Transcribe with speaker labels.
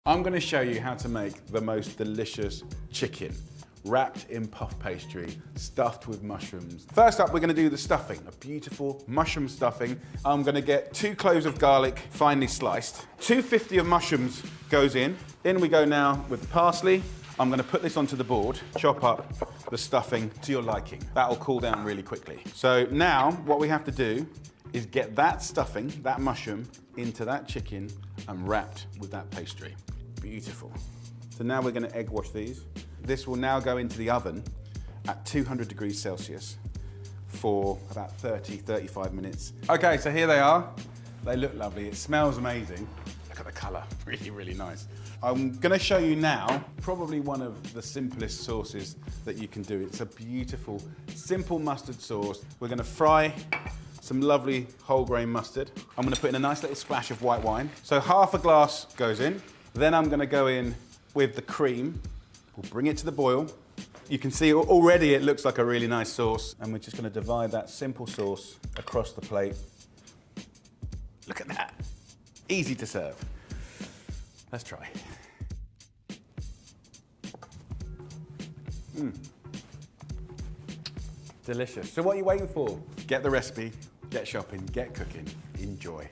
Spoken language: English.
Speaker 1: I'm going to show you how to make the most delicious chicken wrapped in puff pastry, stuffed with mushrooms. First up, we're going to do the stuffing, a beautiful mushroom stuffing. I'm going to get 2 cloves of garlic finely sliced. 250 of mushrooms goes in. In we go now with the parsley. I'm going to put this onto the board, chop up the stuffing to your liking. That'll cool down really quickly. So now what we have to do is get that stuffing, that mushroom, into that chicken and wrapped with that pastry. Beautiful. So now we're going to egg wash these. This will now go into the oven at 200 degrees Celsius for about 30-35 minutes. Okay, so here they are. They look lovely. It smells amazing. Look at the color, really, really nice. I'm going to show you now probably one of the simplest sauces that you can do. It's a beautiful, simple mustard sauce. We're going to fry some lovely whole grain mustard. I'm going to put in a nice little splash of white wine. So half a glass goes in. Then I'm going to go in with the cream. We'll bring it to the boil. You can see already it looks like a really nice sauce. And we're just going to divide that simple sauce across the plate. Look at that. Easy to serve. Let's try. Delicious. So what are you waiting for? Get the recipe, get shopping, get cooking, enjoy.